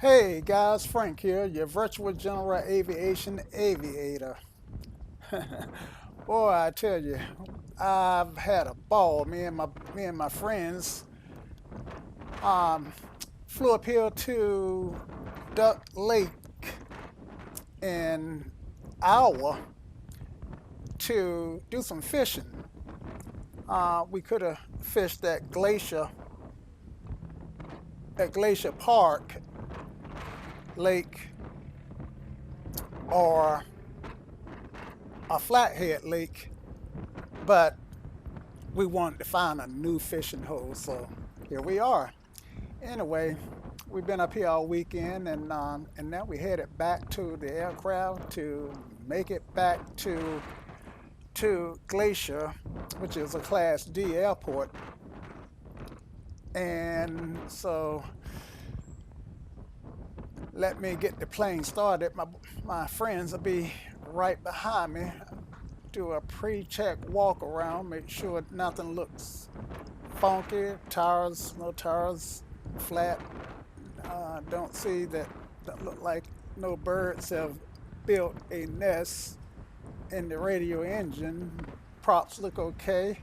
Hey guys, Frank here, your virtual general aviation aviator. Boy, I tell you, I've had a ball. Me and my friends um, flew up here to Duck Lake in Iowa to do some fishing. We could have fished at Glacier Park Lake or a flathead lake, but we wanted to find a new fishing hole, so here we are. Anyway, we've been up here all weekend, and now we headed back to the aircraft to make it back to Glacier, which is a Class D airport. And so let me get the plane started. My friends will be right behind me. Do a pre-check walk around, make sure nothing looks funky. Tires, no tires, flat. Don't see that look like no birds have built a nest in the radio engine. Props look okay.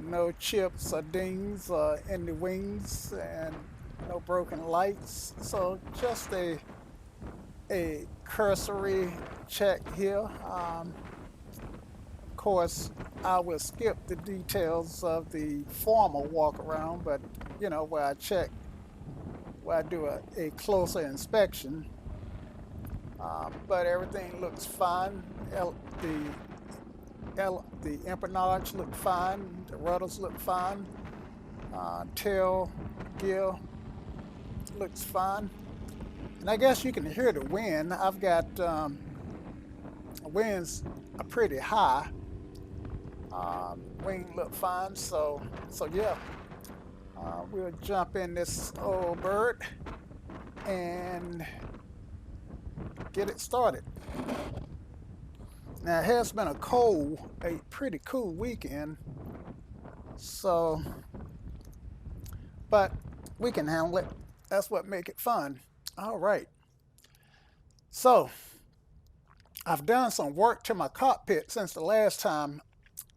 No chips or dings in the wings, and no broken lights. So just a cursory check here. Of course, I will skip the details of the formal walk around, but where I do a closer inspection. But everything looks fine. The empennage look fine. The rudders look fine. Tail gear looks fine. And I guess you can hear the wind. I've got winds are pretty high. Wing look fine. So yeah, we'll jump in this old bird and get it started. Now it has been a pretty cool weekend. So, but we can handle it. That's what make it fun. All right. So I've done some work to my cockpit since the last time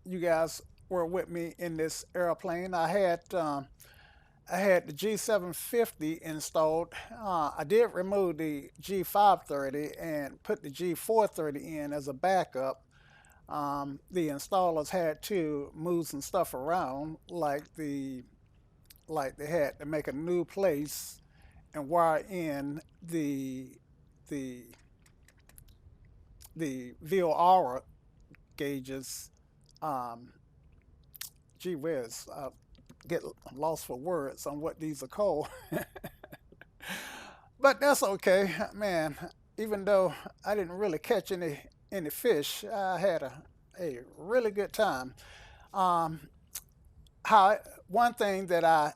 you guys were with me in this airplane. I had the G750 installed. I did remove the G530 and put the G430 in as a backup. The installers had to move some stuff around, like they had to make a new place and wire in the the VOR gauges. Um, Gee whiz, I get lost for words on what these are called. But that's okay, man. Even though I didn't really catch any fish, I had a really good time. Um, how One thing that I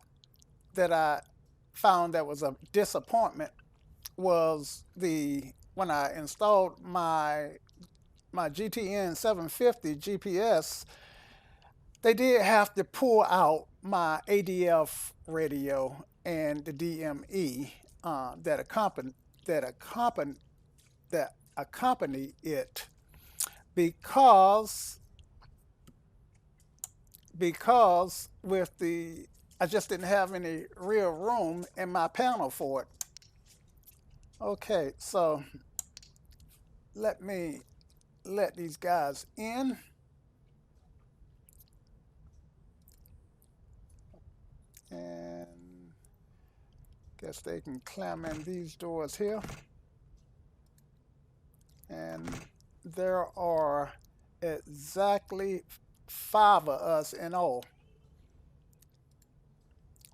found that was a disappointment was the when I installed my GTN 750 GPS, they did have to pull out my ADF radio and the DME that accompany that accompany it because with the I just didn't have any real room in my panel for it. Okay, so let me let these guys in, and guess they can climb in these doors here. And there are exactly five of us in all.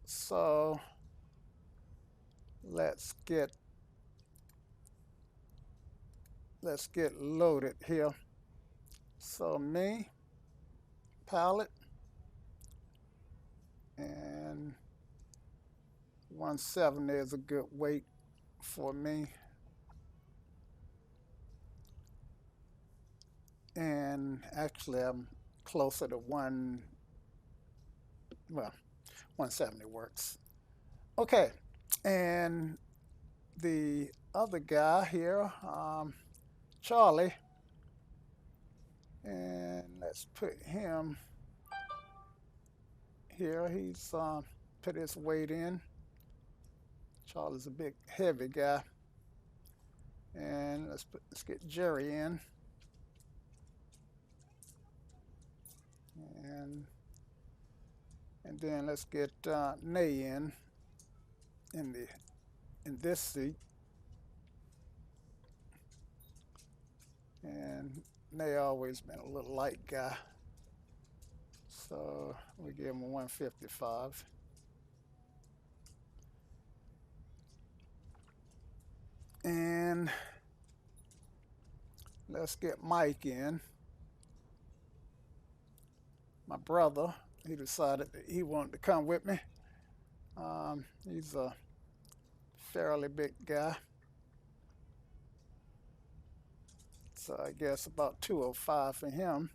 So let's get let's get loaded here. So me, pilot, and 170 is a good weight for me. And actually I'm closer to well, 170 works. Okay, and the other guy here, Charlie, and let's put him here. He's put his weight in. Charlie's a big, heavy guy. And let's get Jerry in. And then let's get Nay in this seat. And Nay always been a little light guy, so we give him a 155. And let's get Mike in. My brother, he decided that he wanted to come with me. He's a fairly big guy. So I guess about 205 for him.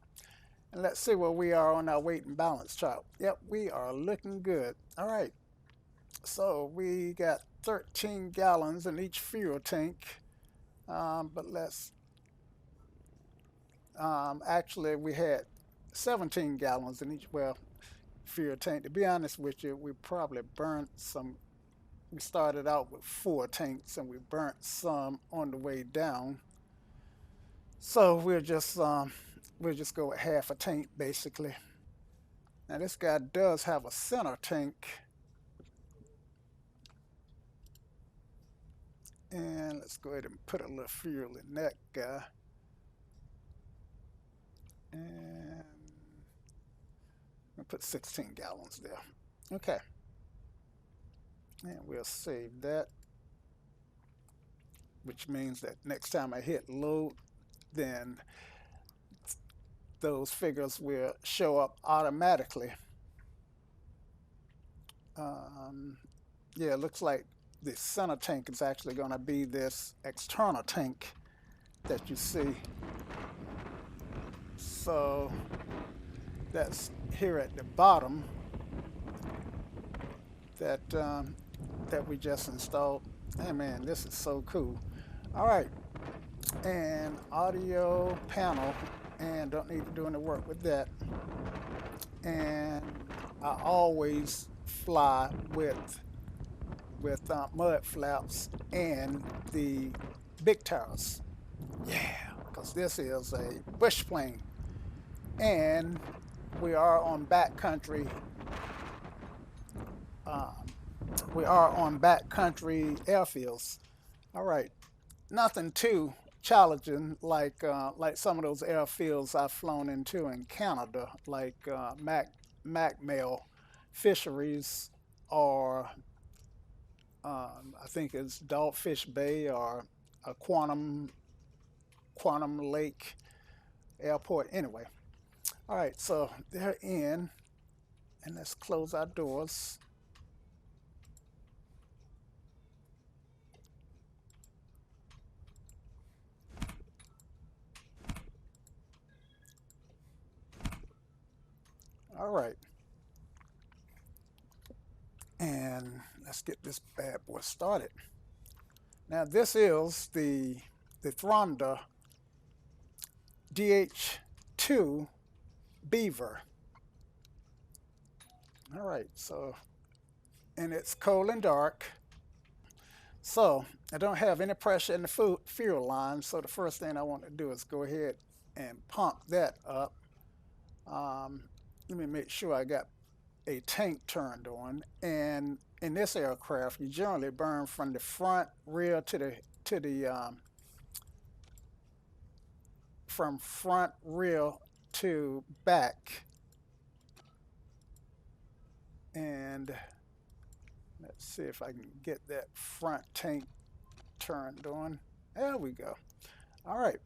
And let's see where we are on our weight and balance chart. Yep, we are looking good. All right. So we got 13 gallons in each fuel tank. But let's, actually we had 17 gallons in each, well, fuel tank. To be honest with you, we probably burnt some. We started out with 4 tanks and we burnt some on the way down. So we'll just go with half a tank basically. Now this guy does have a center tank. And let's go ahead and put a little fuel in that guy. And we'll put 16 gallons there. Okay. And we'll save that, which means that next time I hit load, then those figures will show up automatically. Yeah, it looks like the center tank is actually going to be this external tank that you see. So that's here at the bottom that that we just installed. Hey man, this is so cool. All right, and audio panel, and don't need to do any work with that. And I always fly with mud flaps and the big tires. Yeah, because this is a bush plane, and we are on backcountry. We are on backcountry airfields. All right, nothing too challenging like some of those airfields I've flown into in Canada, like MacMail Fisheries, or I think it's Dogfish Bay, or a Quantum Lake Airport. Anyway, all right, so they're in, and let's close our doors. All right, and let's get this bad boy started. Now this is the Thranda DHC-2 Beaver. All right, so, and it's cold and dark. So I don't have any pressure in the fuel line. So the first thing I want to do is go ahead and pump that up. Let me make sure I got a tank turned on. And in this aircraft, you generally burn from the front, rear to the from front, rear to back. And let's see if I can get that front tank turned on. There we go. All right.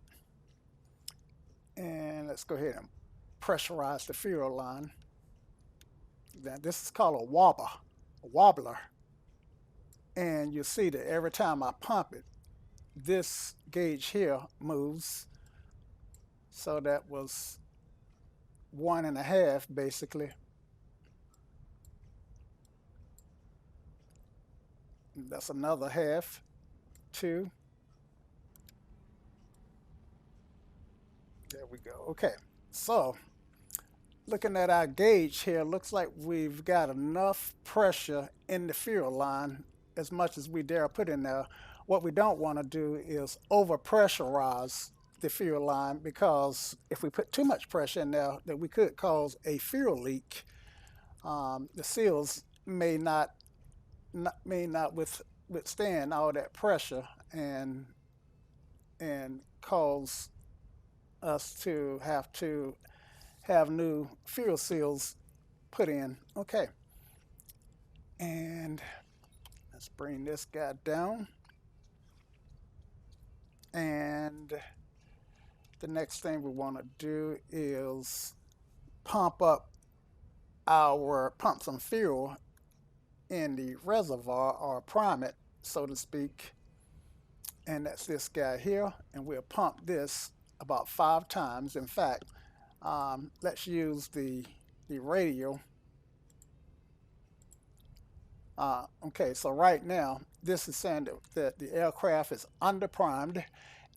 And let's go ahead and pressurize the fuel line. Now this is called a wobbler. And you see that every time I pump it, this gauge here moves. So that was 1.5 basically. That's another half. 2. There we go. Okay, so looking at our gauge here, looks like we've got enough pressure in the fuel line as much as we dare put in there. What we don't want to do is over pressurize the fuel line, because if we put too much pressure in there, that we could cause a fuel leak. The seals may not withstand all that pressure and cause us to have new fuel seals put in. Okay, and let's bring this guy down. And the next thing we want to do is pump some fuel in the reservoir, or prime it, so to speak. And that's this guy here, and we'll pump this about 5 times. In fact, let's use the radial. Okay, so right now this is saying that the aircraft is under primed,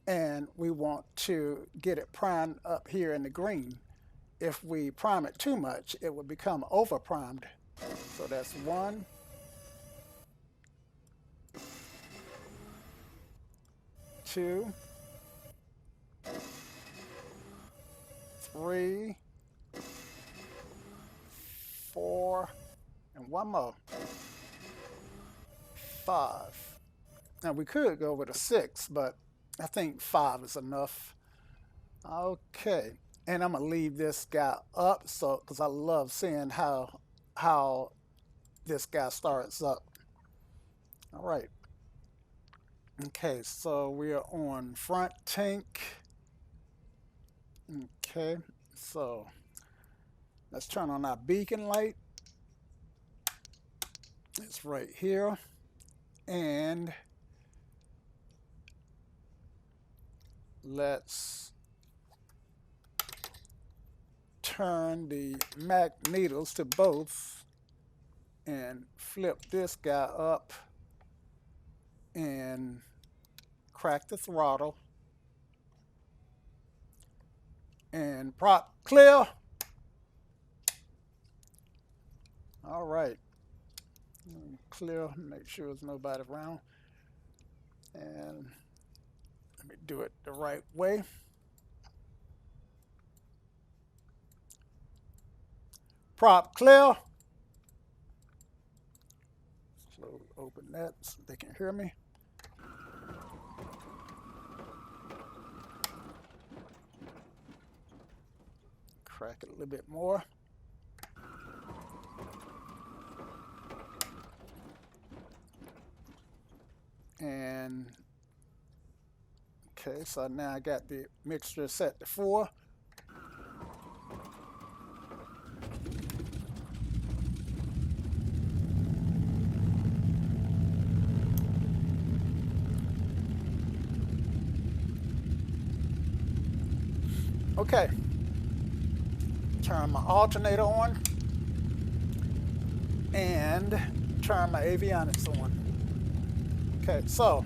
and we want to get it primed up here in the green. If we prime it too much, it will become over primed. So that's 1, 2, 3, 4, and 1 more. 5. Now we could go with a 6, but I think 5 is enough. Okay, and I'm gonna leave this guy up, so because I love seeing how this guy starts up. All right. Okay, so we are on front tank. Okay, so let's turn on our beacon light. It's right here. And let's turn the magnetos to both and flip this guy up and crack the throttle and prop clear. All right, clear, make sure there's nobody around, and let me do it the right way. Prop clear. Slowly open that so they can hear me. Crack it a little bit more. And okay, so now I got the mixture set to 4. Okay, turn my alternator on and turn my avionics on. Okay, so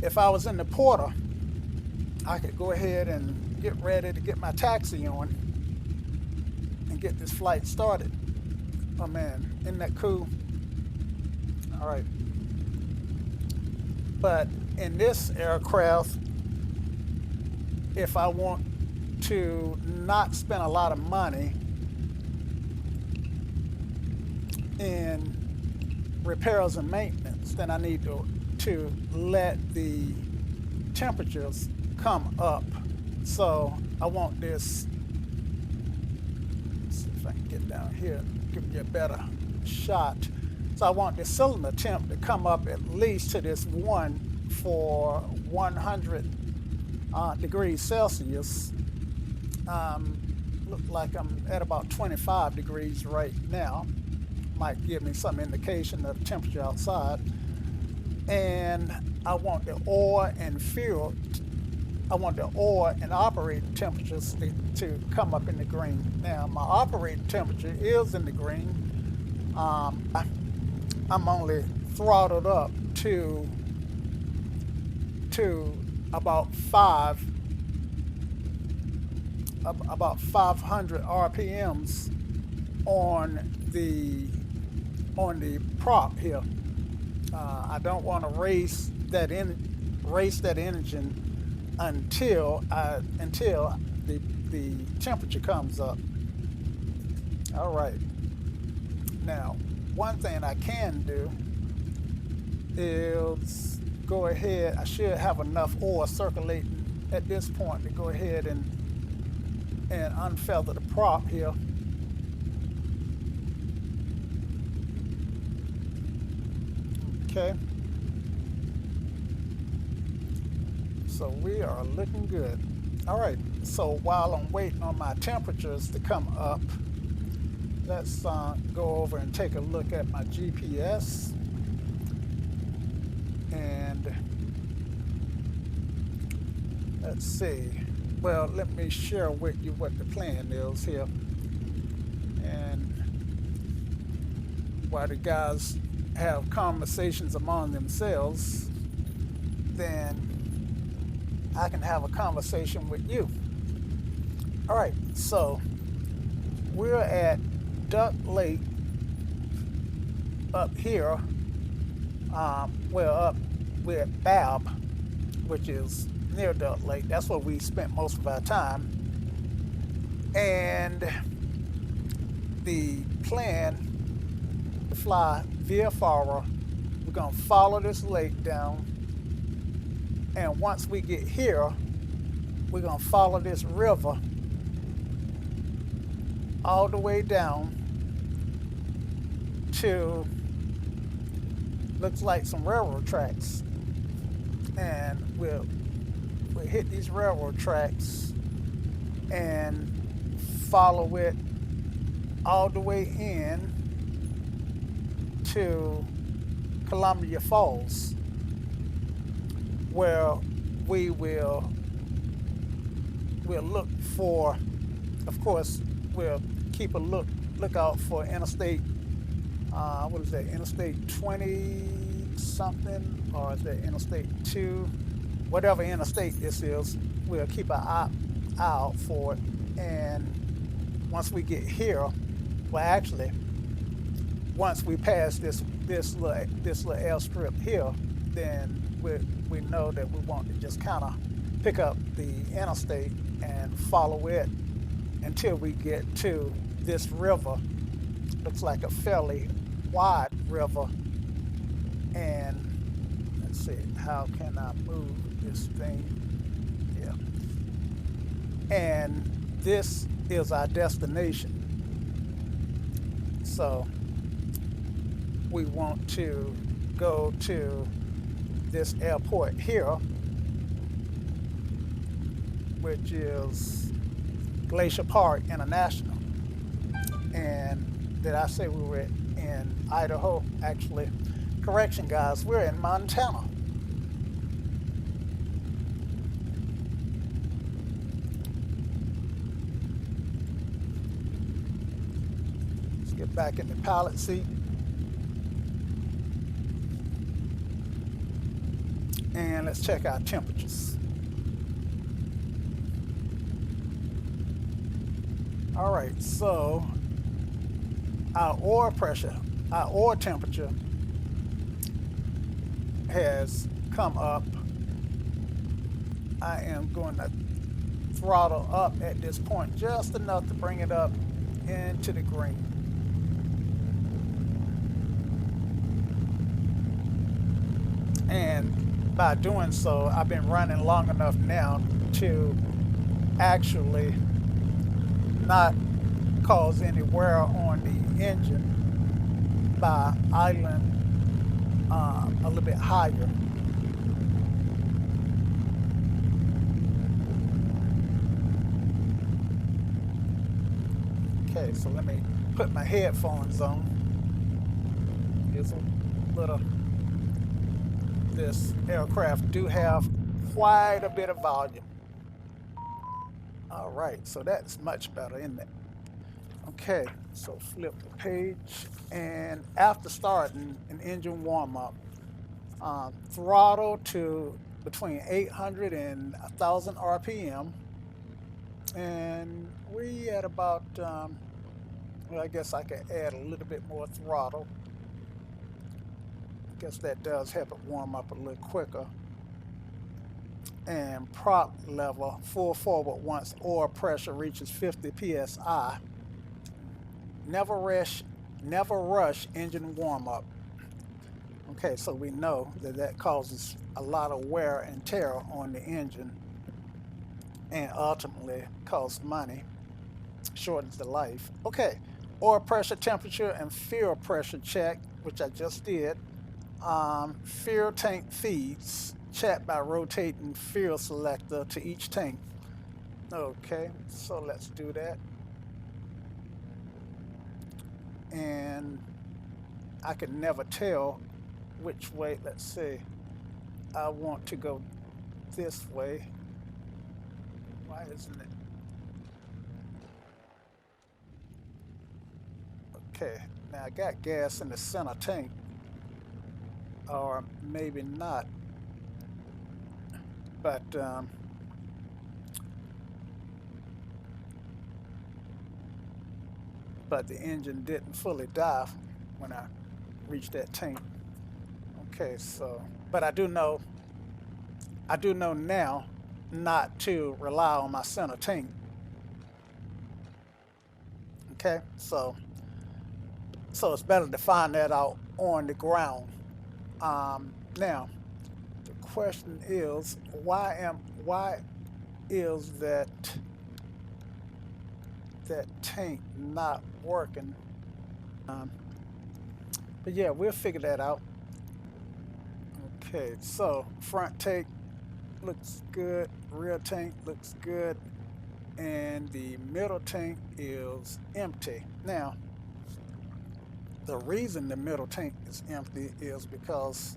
if I was in the porter, I could go ahead and get ready to get my taxi on and get this flight started. Oh man, isn't that cool? All right. But in this aircraft, if I want to not spend a lot of money in repairs and maintenance, then I need to let the temperatures come up. So I want this, let's see if I can get down here, give you a better shot. So I want the cylinder temp to come up at least to this 1 for 100 degrees Celsius. Look like I'm at about 25 degrees right now. Might give me some indication of the temperature outside. And I want the oil and fuel, I want the oil and operating temperatures to come up in the green. Now my operating temperature is in the green. I'm only throttled up to about about 500 RPMs on the prop here. I don't want to race that engine until the temperature comes up. All right. Now, one thing I can do is go ahead. I should have enough oil circulating at this point to go ahead and unfeather the prop here. Okay. So we are looking good. All right. So while I'm waiting on my temperatures to come up, let's go over and take a look at my GPS. And let's see. Well, let me share with you what the plan is here. And while the guys have conversations among themselves, then I can have a conversation with you. All right, so we're at Duck Lake up here. We're at Babb, which is near Duck Lake. That's where we spent most of our time. And the plan to fly via Farah, we're gonna follow this lake down. And once we get here, we're gonna follow this river all the way down to, looks like some railroad tracks. And we'll hit these railroad tracks and follow it all the way in to Columbia Falls, where we'll look for, of course, we'll keep a lookout for interstate, what is that, interstate 20 something, or is that interstate 2? Whatever interstate this is, we'll keep an eye out for it. And once we get here, well, actually, once we pass this little airstrip here, then we know that we want to just kind of pick up the interstate and follow it until we get to this river. Looks like a fairly wide river. And let's see, how can I move this thing? Yeah. And this is our destination. So we want to go to this airport here, which is Glacier Park International. And did I say we were in Idaho? Actually, correction, guys, we're in Montana. Let's get back in the pilot seat. And let's check our temperatures. All right, so our oil temperature has come up. I am going to throttle up at this point just enough to bring it up into the green. And by doing so, I've been running long enough now to actually not cause any wear on the engine by idling a little bit higher. Okay, so let me put my headphones on. Here's a little. This aircraft do have quite a bit of volume. All right, so that's much better, isn't it? Okay, so flip the page, and after starting an engine warm up, throttle to between 800 and 1000 RPM, and we at about, well, I guess I could add a little bit more throttle. I guess that does help it warm up a little quicker. And prop level full forward once oil pressure reaches 50 psi. Never rush engine warm up. Okay, so we know that that causes a lot of wear and tear on the engine and ultimately costs money, shortens the life. Okay, oil pressure, temperature, and fuel pressure check, which I just did. Fuel tank feeds, check by rotating fuel selector to each tank. Okay, so let's do that. And I can never tell which way. Let's see. I want to go this way. Why isn't it? Okay, now I got gas in the center tank. Or maybe not. But the engine didn't fully die when I reached that tank. Okay, so, but I do know now not to rely on my center tank. Okay, so it's better to find that out on the ground. Now, the question is, why is that tank not working? But yeah, we'll figure that out. Okay, so front tank looks good, rear tank looks good, and the middle tank is empty. Now, the reason the middle tank is empty is because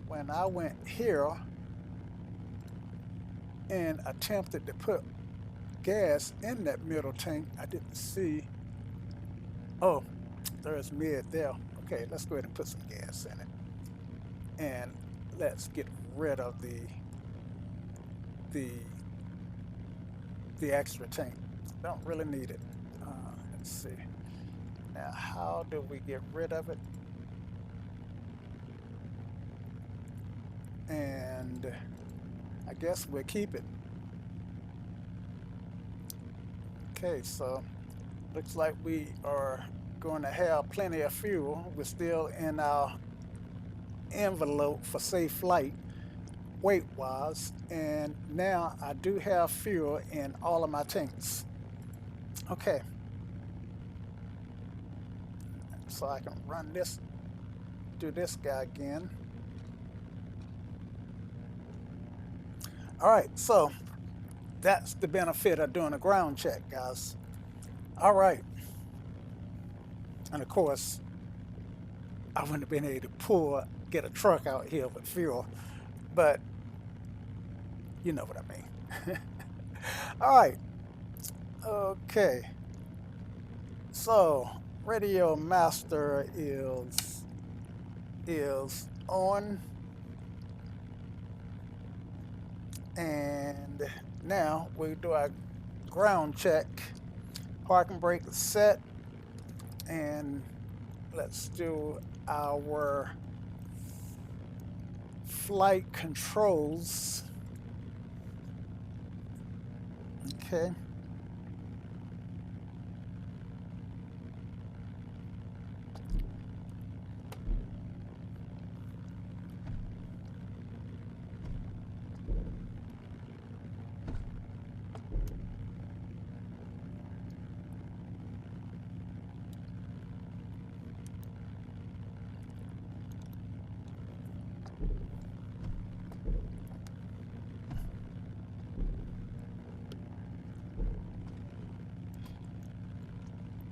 when I went here and attempted to put gas in that middle tank, I didn't see. Oh, there's mid there. Okay, let's go ahead and put some gas in it, and let's get rid of the extra tank. Don't really need it. Let's see. Now, how do we get rid of it? And I guess we'll keep it. Okay, so looks like we are going to have plenty of fuel. We're still in our envelope for safe flight, weight-wise, and now I do have fuel in all of my tanks. Okay. So I can run this, do this guy again. All right, so that's the benefit of doing a ground check, guys. All right. And of course, I wouldn't have been able to get a truck out here with fuel, but you know what I mean. All right. Okay. So radio master is on, and now we do our ground check. Parking brake is set, and let's do our flight controls. Okay.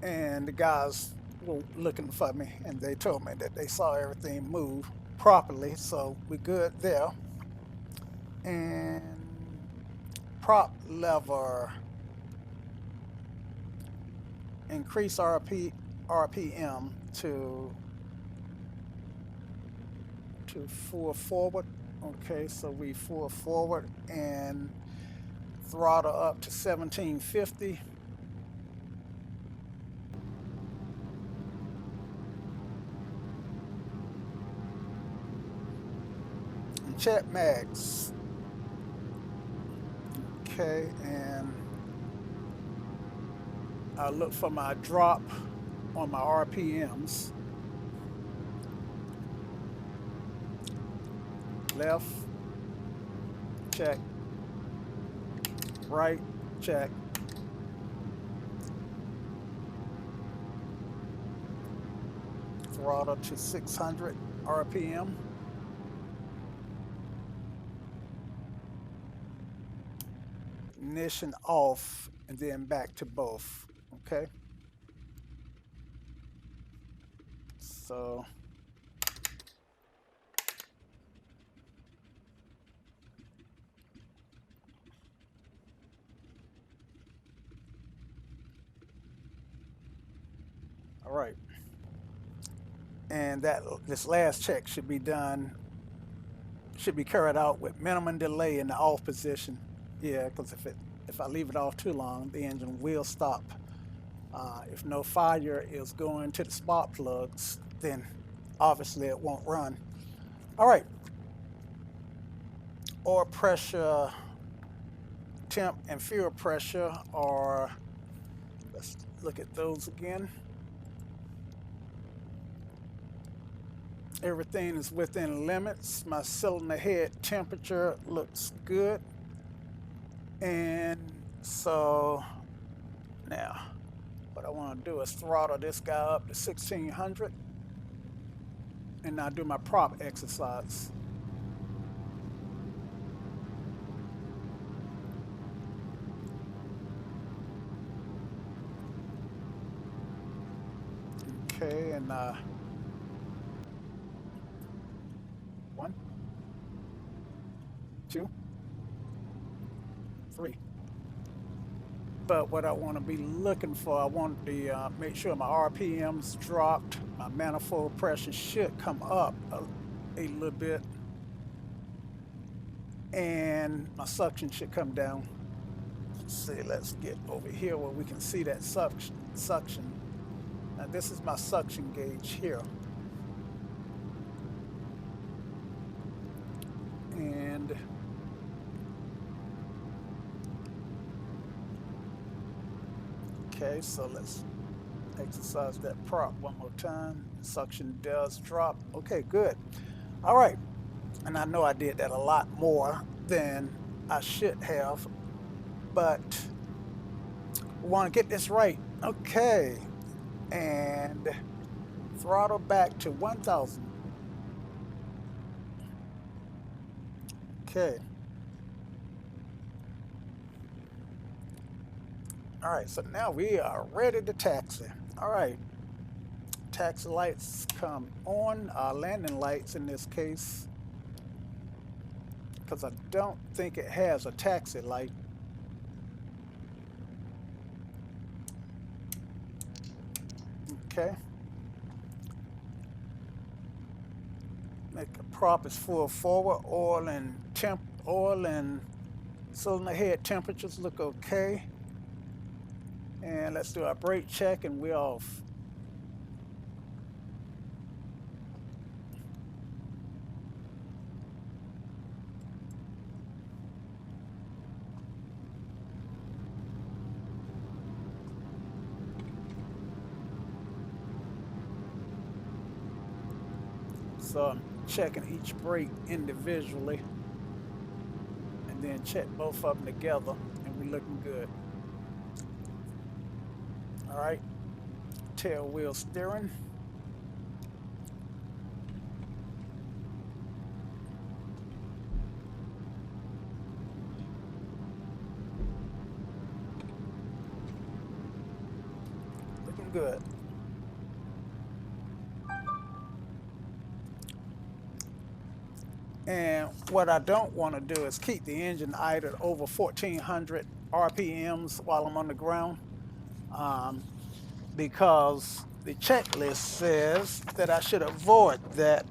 And the guys were looking for me, and they told me that they saw everything move properly, so we good there. And prop lever increase RPM to full forward. Okay, so we full forward and throttle up to 1750. And check mags. Okay, and I look for my drop on my RPMs. Left, check. Right, check. Throttle to 600 RPM. Ignition off and then back to both. Okay. So all right. And this last check should be carried out with minimum delay in the off position. Yeah, because if I leave it off too long, the engine will stop. If no fire is going to the spark plugs, then obviously it won't run. All right. Oil pressure, temp, and fuel pressure are, let's look at those again. Everything is within limits. My cylinder head temperature looks good. And so now what I want to do is throttle this guy up to 1600 and now do my prop exercise. Okay, and 1, 2, 3. But what I want to be looking for, I want to make sure my RPMs dropped. My manifold pressure should come up a little bit. And my suction should come down. Let's see, let's get over here where we can see that suction. Now this is my suction gauge here. And okay, so let's exercise that prop one more time. Suction does drop. Okay, good. All right. And I know I did that a lot more than I should have, but we want to get this right. Okay. And throttle back to 1000. Okay. All right, so now we are ready to taxi. All right, taxi lights come on, landing lights in this case, because I don't think it has a taxi light. Okay. Make the prop is full forward, oil and cylinder head temperatures look okay. And let's do our brake check and we're off. So I'm checking each brake individually and then check both of them together and we're looking good. All right, tail wheel steering. Looking good. And what I don't want to do is keep the engine idle over 1400 RPMs while I'm on the ground. because the checklist says that I should avoid that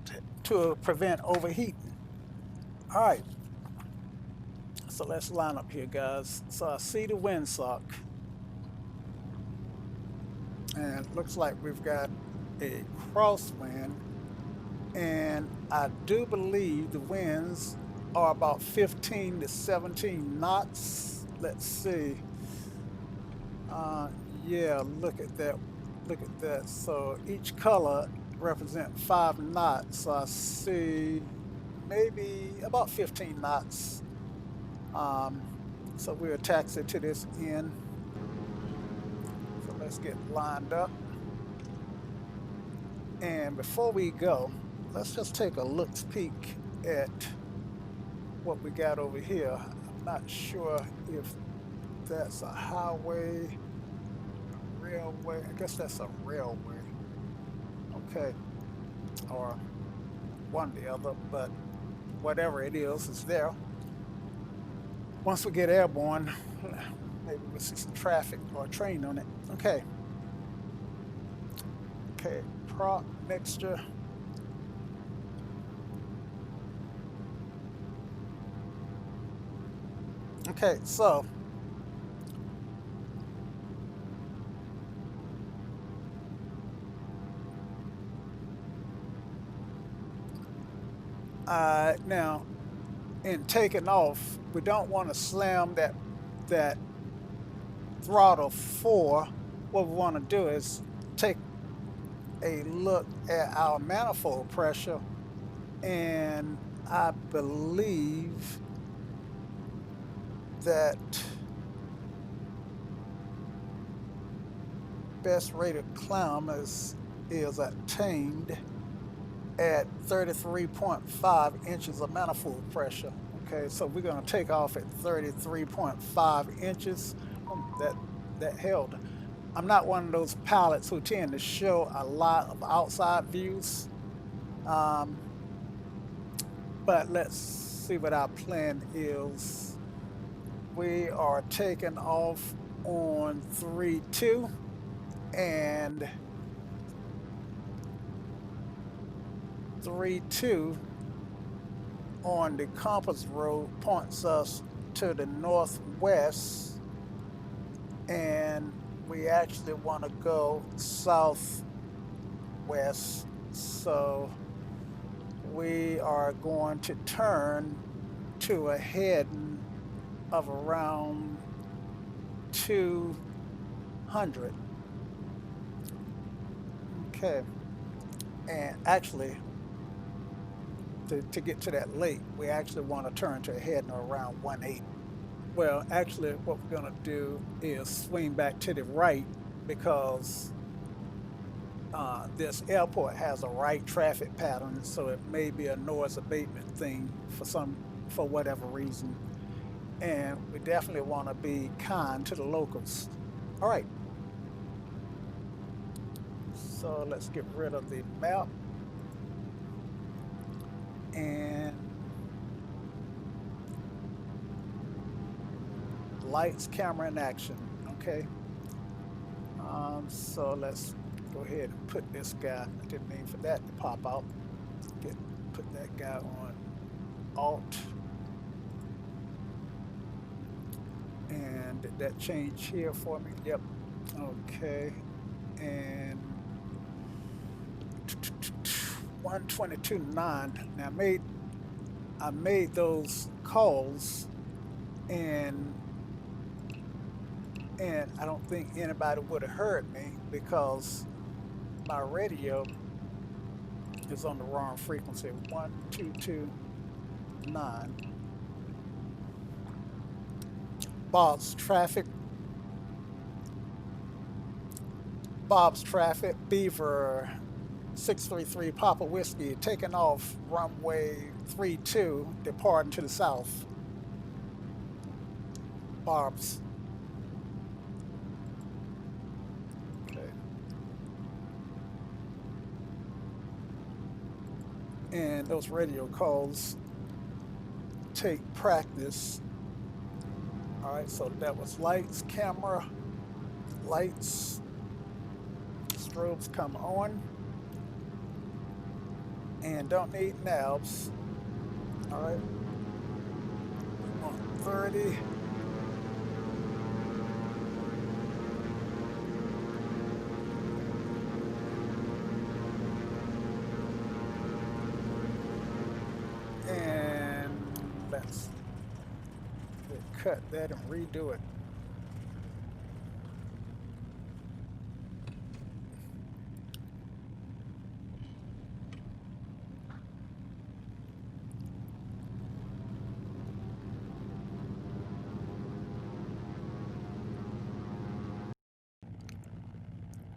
to prevent overheating. All right, so let's line up here, guys. So I see the windsock, and it looks like we've got a crosswind, and I do believe the winds are about 15 to 17 knots. Let's see. Yeah, look at that. Look at that. So each color represents 5 knots. So I see maybe about 15 knots. Um, so we'll taxi to this end. So let's get lined up. And before we go, let's just take a look peek at what we got over here. I'm not sure if that's a highway, railway. I guess that's a railway. Okay. Or one or the other, but whatever it is, it's there. Once we get airborne, maybe we'll see some traffic or a train on it. Okay. Okay, prop mixture. Okay, so now in taking off, we don't want to slam that throttle 4. What we want to do is take a look at our manifold pressure, and I believe that best rated climb is attained at 33.5 inches of manifold pressure. Okay, so we're going to take off at 33.5 inches. That held. I'm not one of those pilots who tend to show a lot of outside views, but let's see what our plan is. We are taking off on 3-2, and 3-2 on the compass road points us to the northwest, and we actually want to go southwest, so we are going to turn to a heading of around 200. Okay, and actually to get to that lake, we actually want to turn to a heading around 18. Well, actually, what we're going to do is swing back to the right, because this airport has a right traffic pattern, so it may be a noise abatement thing for whatever reason. And we definitely want to be kind to the locals. All right. So let's get rid of the map. And lights, camera, and action. Okay. So let's go ahead and put this guy. I didn't mean for that to pop out. Put that guy on Alt. And did that change here for me? Yep. Okay. And 122.9. Now I made those calls, and I don't think anybody would have heard me because my radio is on the wrong frequency. 122.9. Babb's traffic, Beaver 633 Papa Whiskey, taking off runway 32, departing to the south. Babb's. Okay. And those radio calls take practice. All right, so that was lights, camera, lights, strobes come on. And don't need knobs. All right. On 30. And let's cut that and redo it.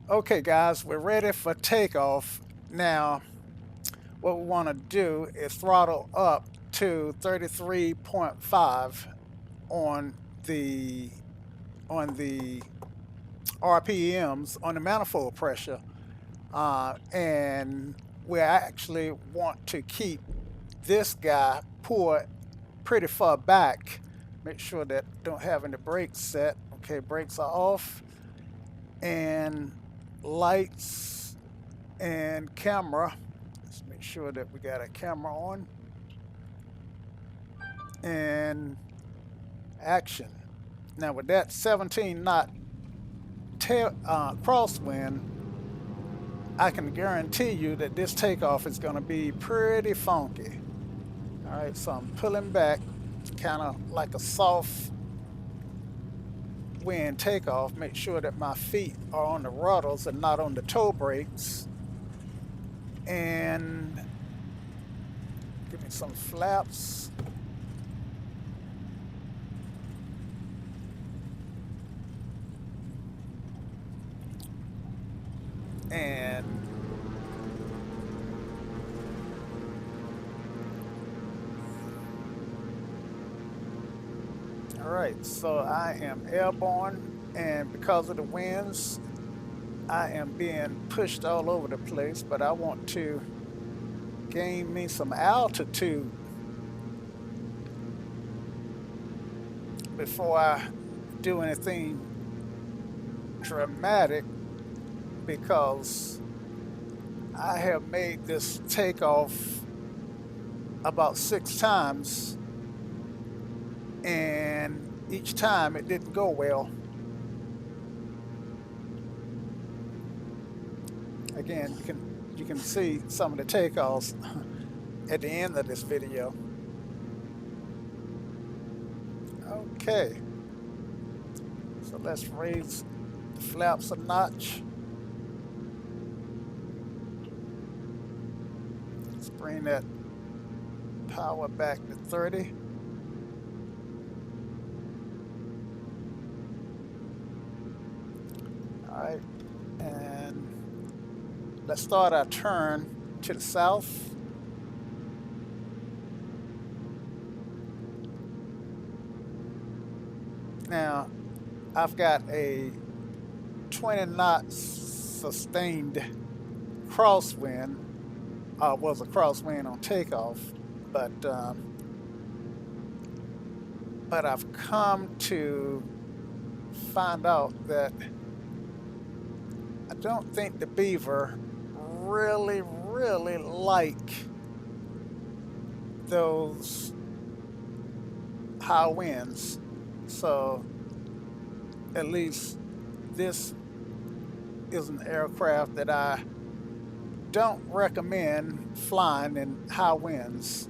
Okay, guys, we're ready for takeoff. Now, what we want to do is throttle up to 33.5 on the RPMs on the manifold pressure, and we actually want to keep this guy pulled pretty far back. Make sure that don't have any brakes set. Okay, brakes are off, and lights and camera. Let's make sure that we got a camera on, and action. Now with that 17 knot crosswind, I can guarantee you that this takeoff is going to be pretty funky. All right, so I'm pulling back. It's kind of like a soft wind takeoff. Make sure that my feet are on the rudders and not on the toe brakes. And give me some flaps. And all right, so I am airborne, and because of the winds, I am being pushed all over the place, but I want to gain me some altitude before I do anything dramatic, because I have made this takeoff about 6 times, and each time it didn't go well. Again, you can see some of the takeoffs at the end of this video. Okay, so let's raise the flaps a notch. Let's bring that power back to 30. All right, and let's start our turn to the south. Now, I've got a 20 knot sustained crosswind. Was a crosswind on takeoff, but I've come to find out that I don't think the Beaver really like those high winds. So at least this is an aircraft that I don't recommend flying in high winds.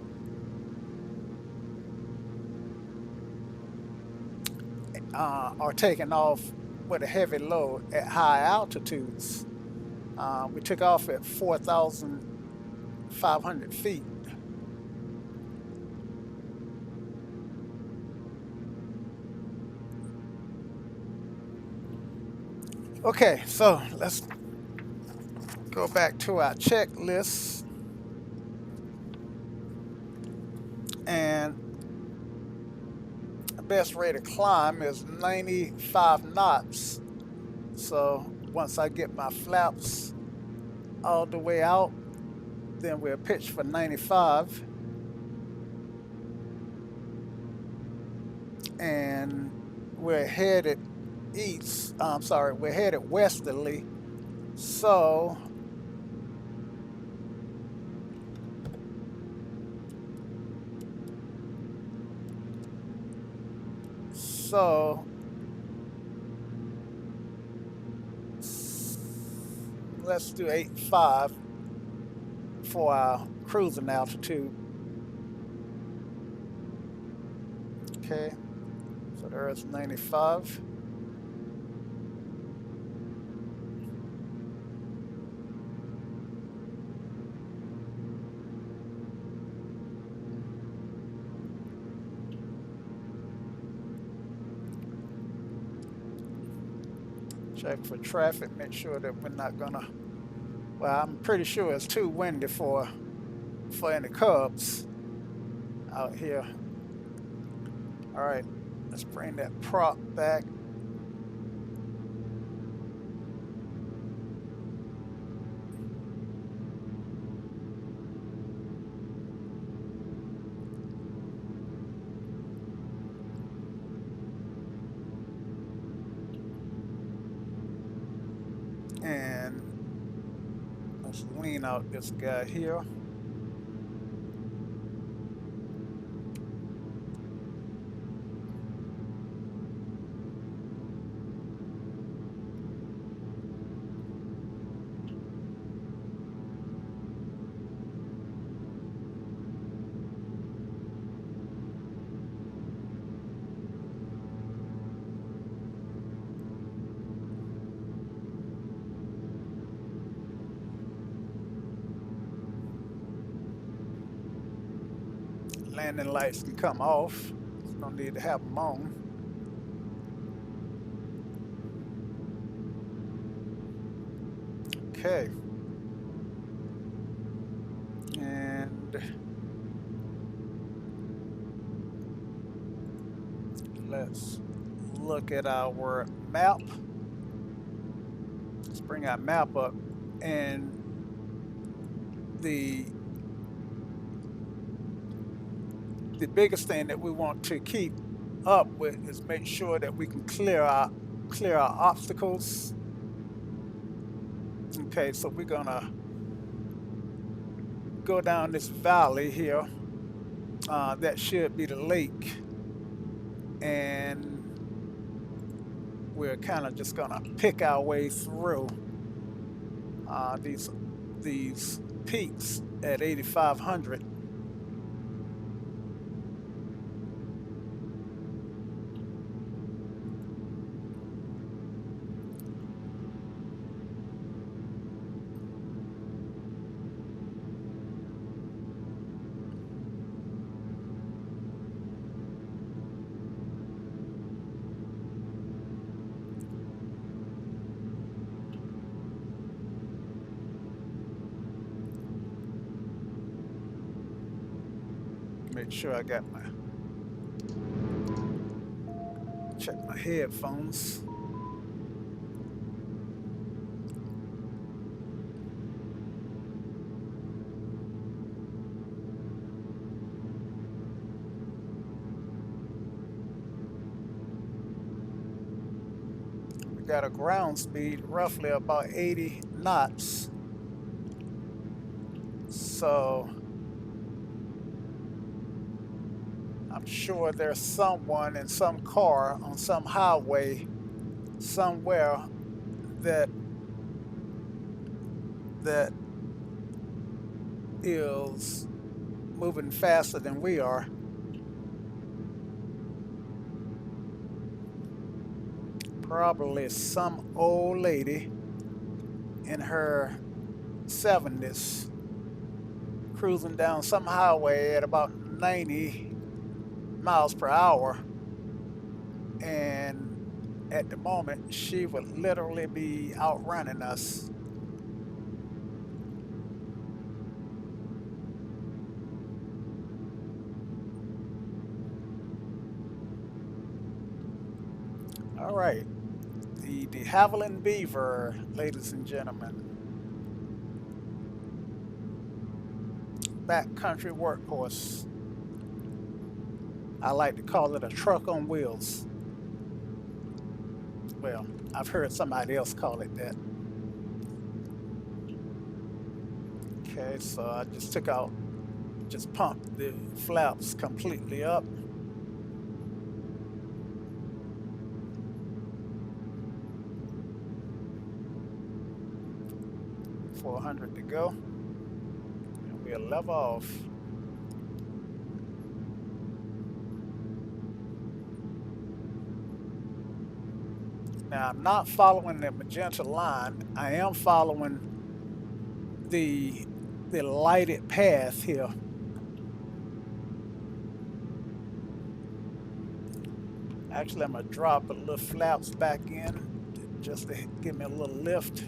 Or taking off with a heavy load at high altitudes. We took off at 4,500 feet. Okay, so let's go back to our checklist. And the best rate of climb is 95 knots. So once I get my flaps all the way out, then we'll pitch for 95. And we're headed we're headed westerly. So let's do 8.5 for our cruising altitude. Okay, so there's 95. Check for traffic, make sure that we're not gonna, well, I'm pretty sure it's too windy for any cubs out here. All right, let's bring that prop back. And let's lean out this guy here. Landing lights can come off. No need to have them on. Okay. And let's look at our map. Let's bring our map up, and the biggest thing that we want to keep up with is make sure that we can clear our obstacles. Okay, so we're gonna go down this valley here. That should be the lake, and we're kind of just gonna pick our way through these peaks at 8,500. Make sure I got check my headphones. We got a ground speed roughly about 80 knots. So I'm sure there's someone in some car on some highway somewhere that is moving faster than we are. Probably some old lady in her 70s cruising down some highway at about 90 miles per hour, and at the moment she would literally be outrunning us. All right, the Havilland Beaver, ladies and gentlemen, backcountry workhorse. I like to call it a truck on wheels. Well, I've heard somebody else call it that. Okay, so I just took out, just pumped the flaps completely up. $400 to go, and we'll level off. Now I'm not following the magenta line. I am following the lighted path here. Actually, I'm gonna drop the little flaps back in just to give me a little lift.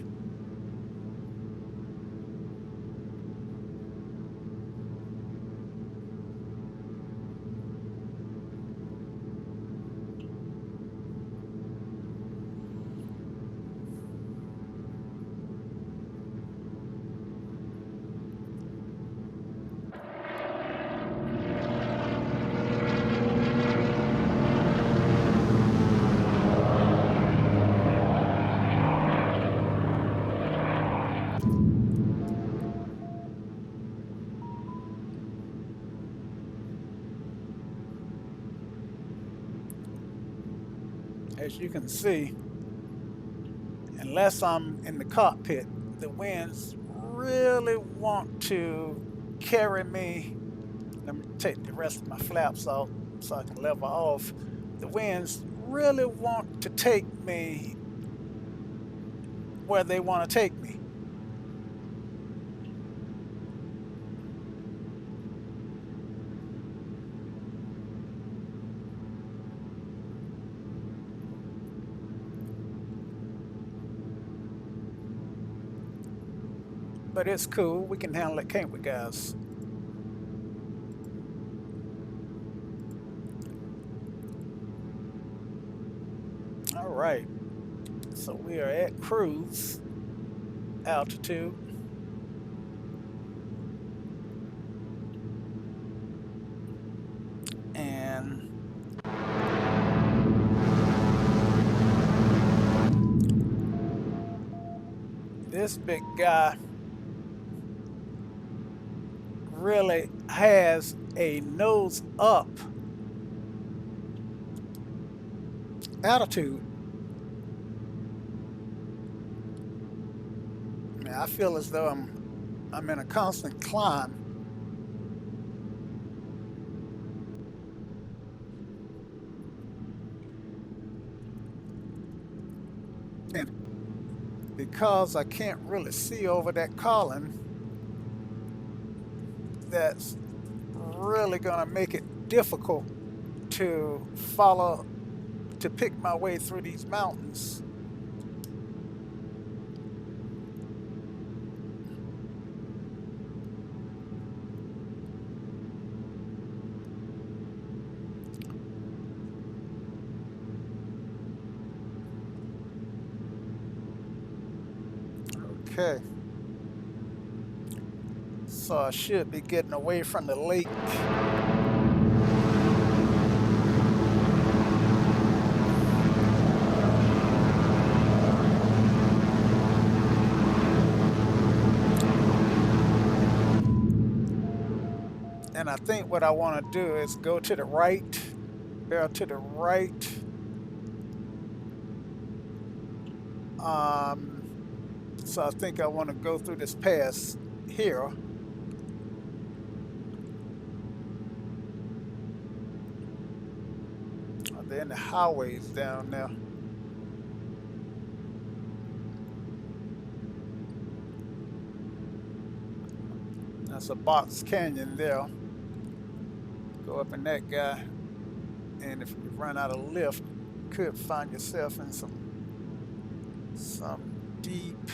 As you can see, unless I'm in the cockpit, the winds really want to carry me. Let me take the rest of my flaps off so I can level off. The winds really want to take me where they want to take me. But it's cool. We can handle it, can't we, guys? All right. So we are at cruise altitude. And this big guy really has a nose up attitude. I mean, I feel as though I'm in a constant climb. And because I can't really see over that column, that's really gonna make it difficult to follow, to pick my way through these mountains. Okay. So I should be getting away from the lake. And I think what I want to do is go to the right, bear to the right. So I think I want to go through this pass here. Then the highways down there. That's a box canyon there. Go up in that guy, and if you run out of lift, you could find yourself in some deep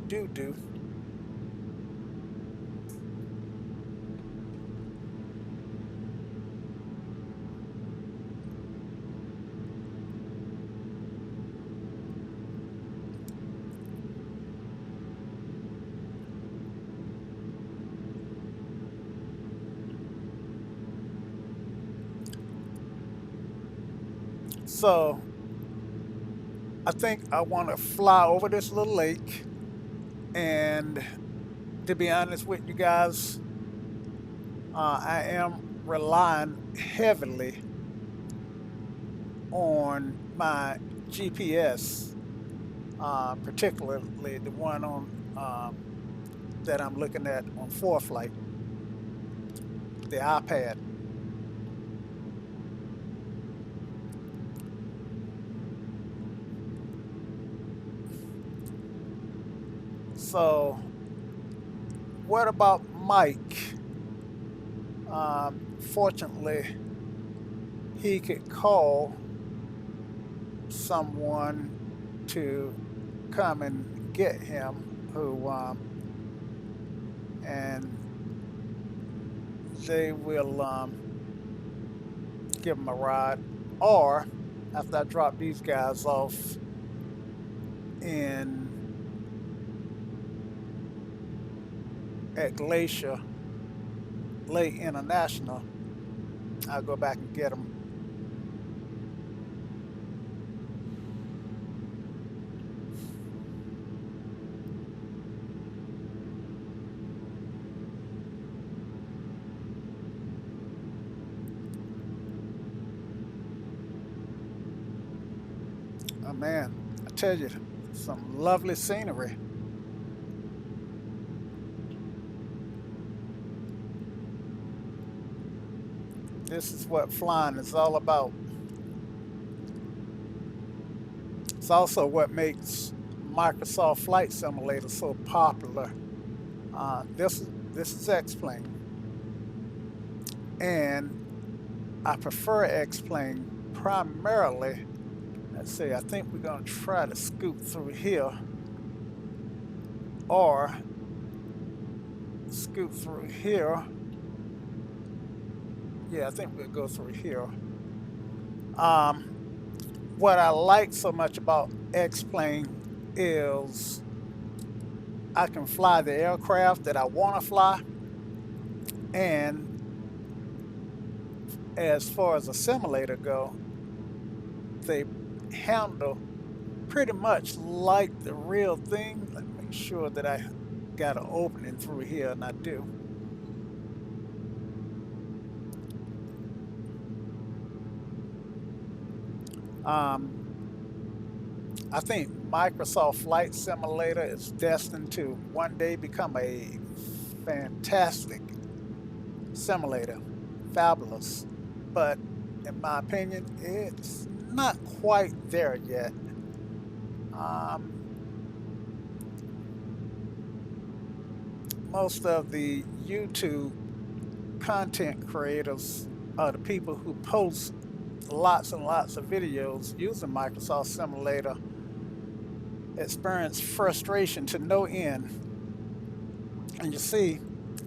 doo-doo. So I think I want to fly over this little lake and to be honest with you guys, I am relying heavily on my GPS, particularly the one on that I'm looking at on ForeFlight, the iPad. So, what about Mike? Fortunately, he could call someone to come and get him, who and they will give him a ride, or after I drop these guys off in at Glacier Lake International, I'll go back and get them. Oh man, I tell you, some lovely scenery. This is what flying is all about. It's also what makes Microsoft Flight Simulator so popular. This is X-Plane, and I prefer X-Plane primarily. Let's see, I think we're going to try to scoot through here, or scoot through here. Yeah, I think we'll go through here. What I like so much about X-Plane is I can fly the aircraft that I want to fly, and as far as a simulator go, they handle pretty much like the real thing. Let me make sure that I got an opening through here, and I do. I think Microsoft Flight Simulator is destined to one day become a fantastic simulator, fabulous. But in my opinion, it's not quite there yet. Um, Most of the YouTube content creators are the people who post lots and lots of videos using Microsoft Simulator experience frustration to no end. And you see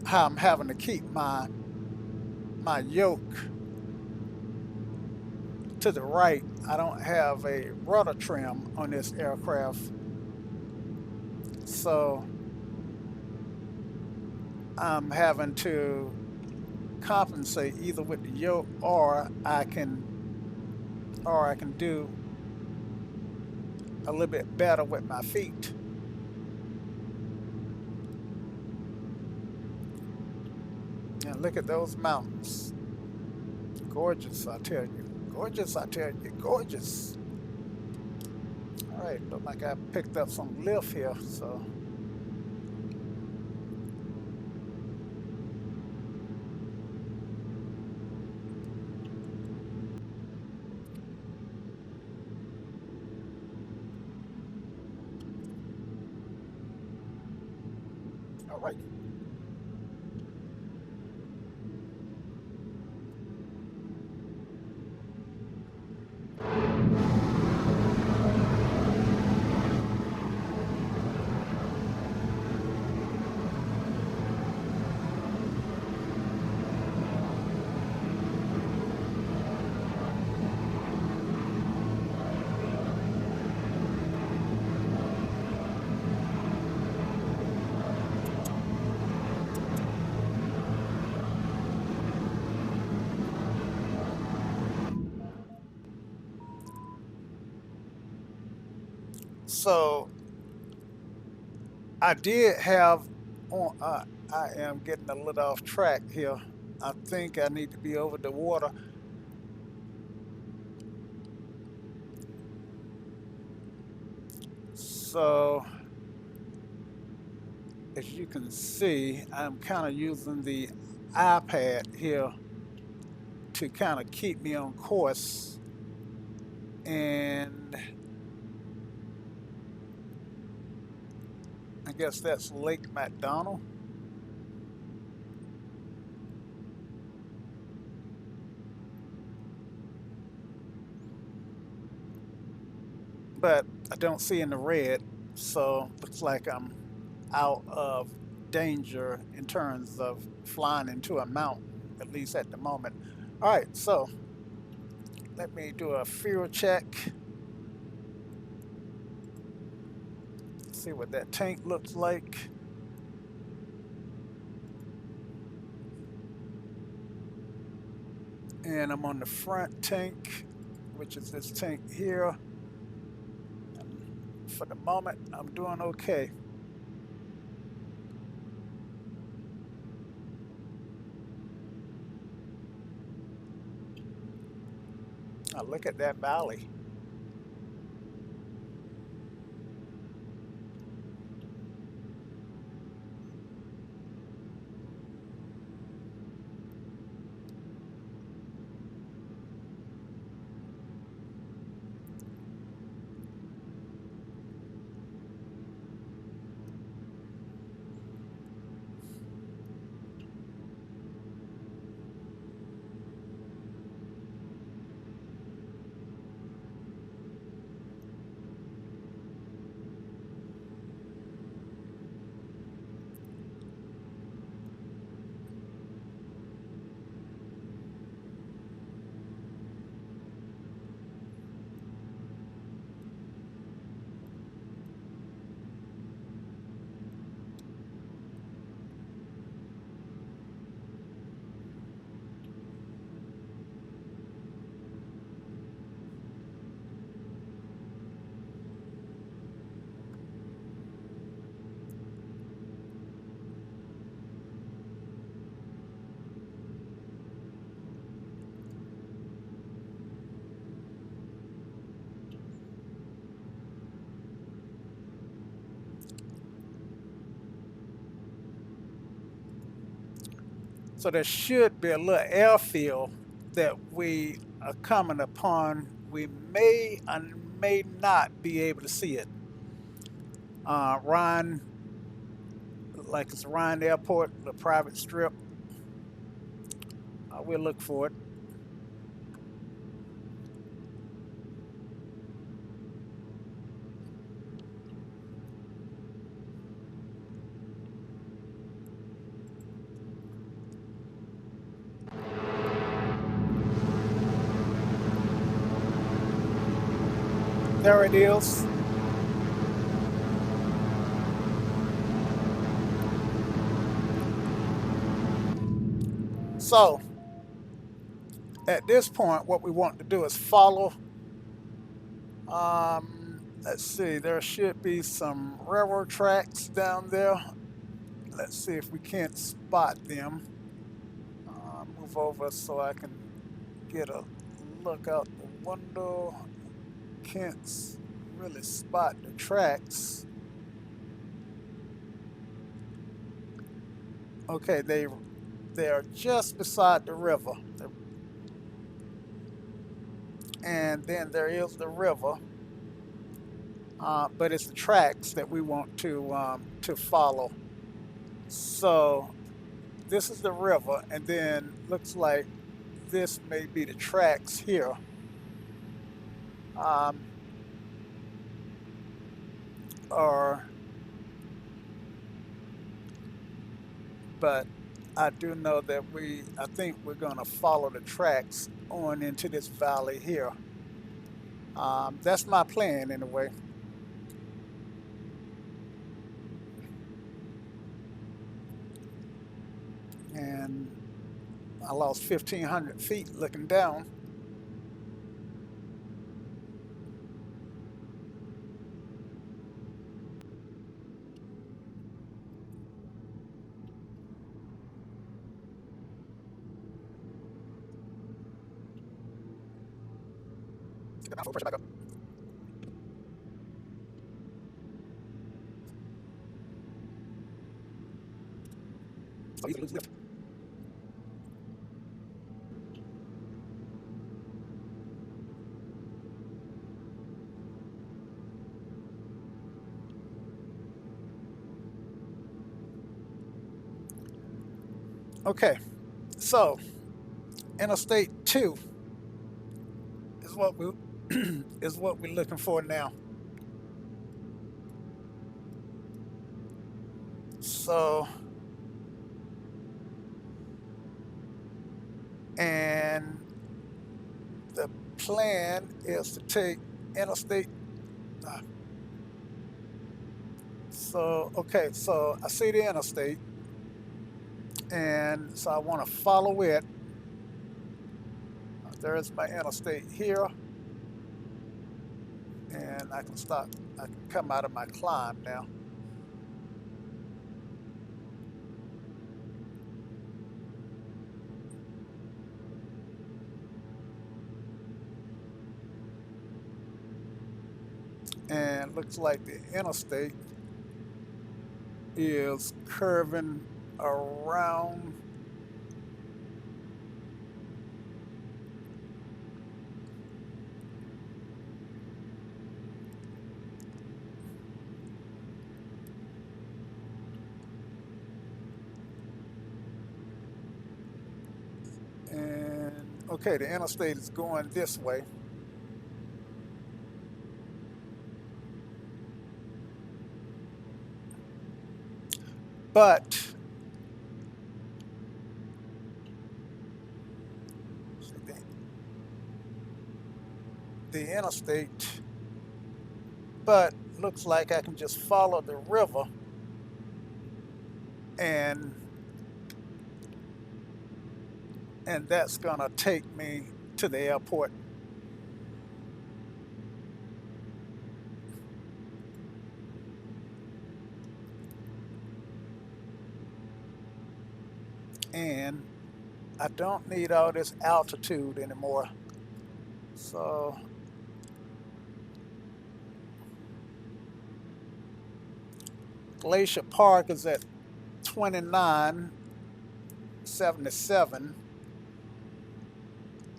how I'm having to keep my yoke to the right. I don't have a rudder trim on this aircraft, so I'm having to compensate either with the yoke, or I can do a little bit better with my feet. And look at those mountains. Gorgeous, I tell you. Gorgeous, I tell you. Gorgeous. All right, look like I picked up some lift here, so. All right. So I did have on. I am getting a little off track here. I think I need to be over the water. So, as you can see, I'm kind of using the iPad here to kind of keep me on course. And I guess that's Lake McDonald. But I don't see in the red, so looks like I'm out of danger in terms of flying into a mountain, at least at the moment. All right, so let me do a fuel check. See what that tank looks like. And I'm on the front tank, which is this tank here. And for the moment, I'm doing okay. Now look at that valley. So there should be a little airfield that we are coming upon. We may and may not be able to see it. Ryan, like it's Ryan Airport, the private strip. We'll look for it. There it is. So at this point, what we want to do is follow. Let's see, there should be some railroad tracks down there. Let's see if we can't spot them. Move over so I can get a look out the window. Can't really spot the tracks. Okay, they are just beside the river. And then there is the river, but it's the tracks that we want to follow. So this is the river, and then looks like this may be the tracks here. Um, or, but I do know that I think we're going to follow the tracks on into this valley here. That's my plan anyway. And I lost 1,500 feet looking down. Pressure back up. So easy to lose lift. Okay, so Interstate 2 is what we is what we're looking for now. So, and the plan is to take Interstate. So, okay, so I see the interstate, and so I want to follow it. There's my interstate here, and I can stop. I can come out of my climb now. And looks like the interstate is curving around. And okay, the interstate is going this way. But the interstate, but looks like I can just follow the river and that's gonna take me to the airport. And I don't need all this altitude anymore. So Glacier Park is at 2977,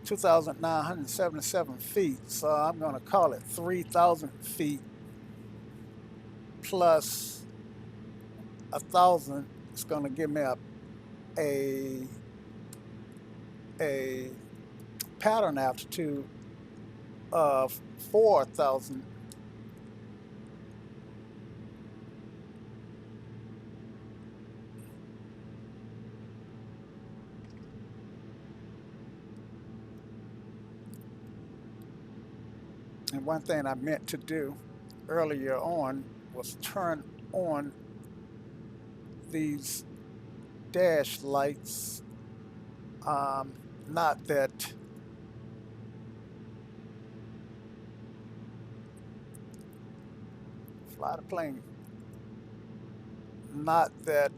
2,977 feet. So I'm going to call it 3,000 feet plus 1,000. It's going to give me a pattern altitude of 4,000. And one thing I meant to do earlier on was turn on these dash lights. Not that fly the plane. Not that.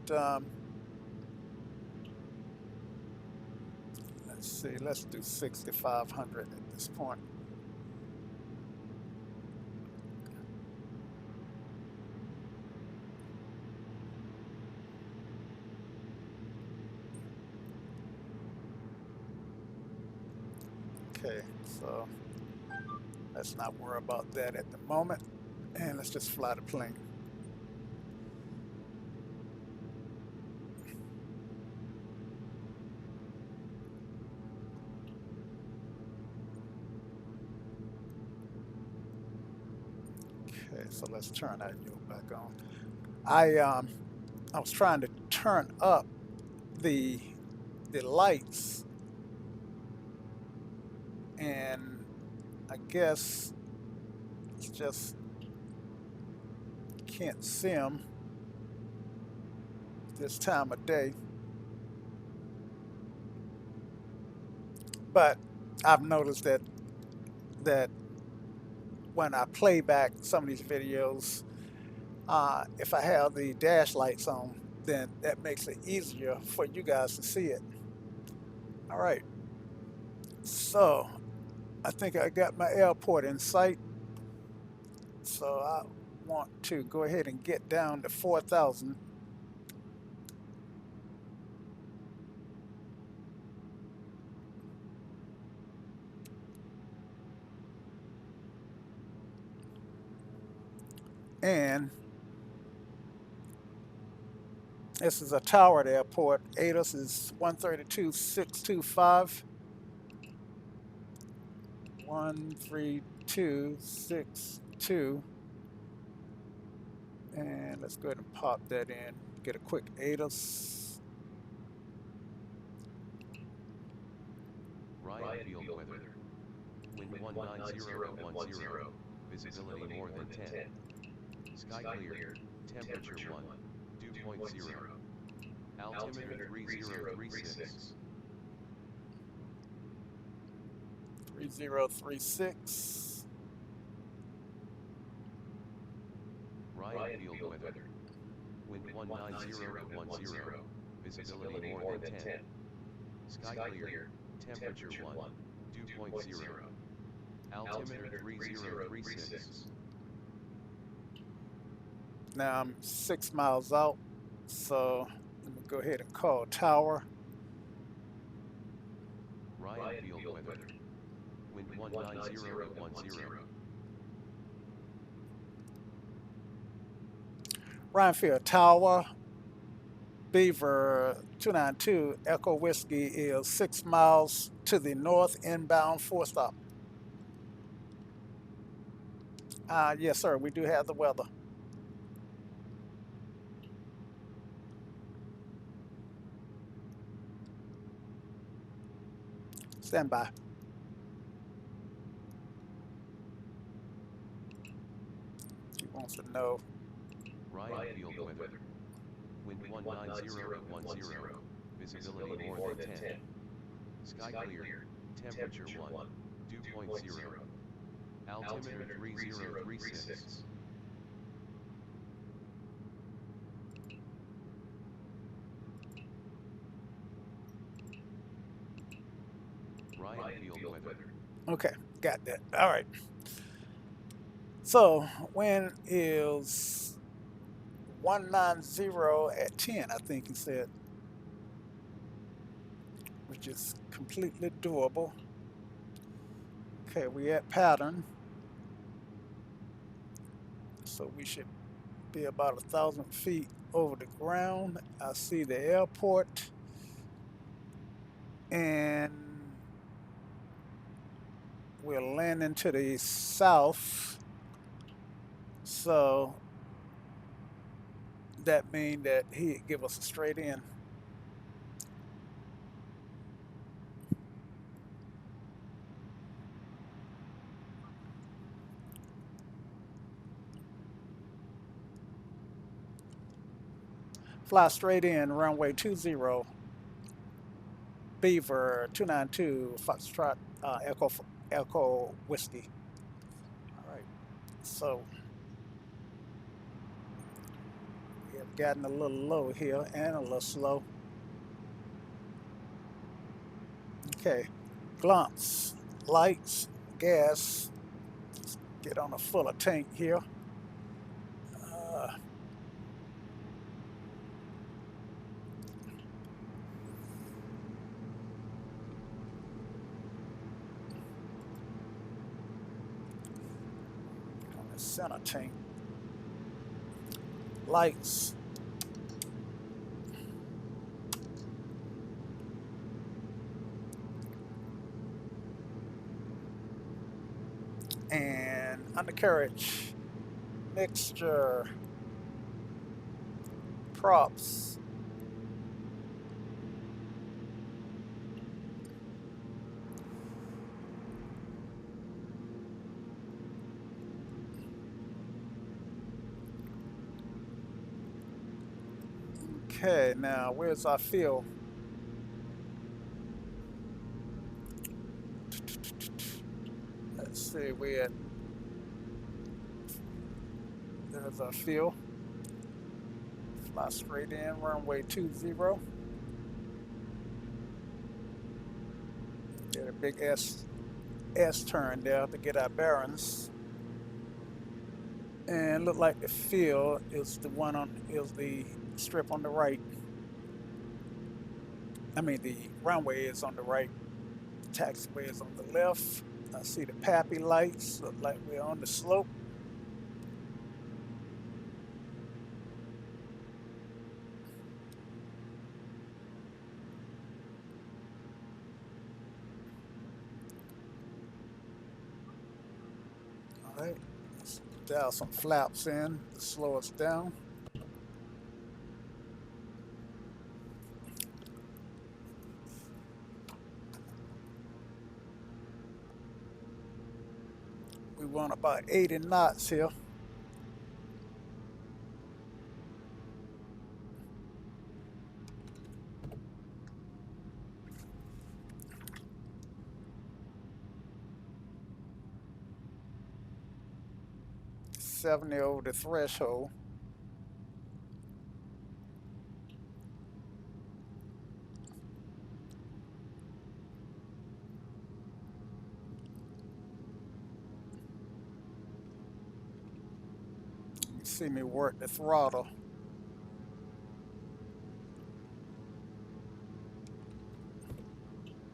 Let's see. Let's do 6,500 at this point. Okay, so let's not worry about that at the moment, and let's just fly the plane. Okay, so let's turn that yoke back on. I was trying to turn up the lights, and I guess it's just can't see them this time of day. But I've noticed that when I play back some of these videos, if I have the dash lights on, then that makes it easier for you guys to see it. All right. So I think I got my airport in sight, so I want to go ahead and get down to 4,000. And this is a towered airport. ATIS is 132,625. 13262. And let's go ahead and pop that in. Get a quick ATIS. Ryan field weather. Wind 19010. Visibility more than 10. Sky clear. Temperature 1. Dew point 0. Altimeter 3036. 3036. Ryan field weather. Wind 19010. Visibility more than 10. Sky clear. Temperature 1. Dew point 0. Altimeter 3036. Now I'm 6 miles out, so let me go ahead and call tower. Ryan field weather. Wind 19010. Ryan Field Tower, Beaver 292 Echo Whiskey is 6 miles to the north, inbound 4 stop. Yes, sir, we do have the weather. Stand by. He wants to know. Ryan field weather. Wind 19010. Visibility more than 10. Sky clear. Temperature 1. Dew point 0. Altimeter 3036. Ryan field weather. Okay, got that. All right. So wind is 190 at 10, I think he said, which is completely doable. Okay, we at pattern, so we should be about 1,000 feet over the ground. I see the airport, and we're landing to the south, so that means that he'd give us a straight in. Fly straight in, runway 20, Beaver 292, Foxtrot, Echo Whiskey. All right, so we have gotten a little low here and a little slow. Okay, glance, lights, gas. Let's get on a fuller tank here. Center tank. Lights. And undercarriage. Mixture. Props. Okay, now where's our field? Let's see, we're at, there's our field. Fly straight in, runway 20. Get a big S S turn there to get our bearings. And look like the field is the strip on the right. I mean the runway is on the right. The taxiway is on the left. I see the Pappy lights. Look like we're on the slope. All right. Let's dial some flaps in to slow us down. We want about 80 knots here. $70 over the threshold. You see me work the throttle.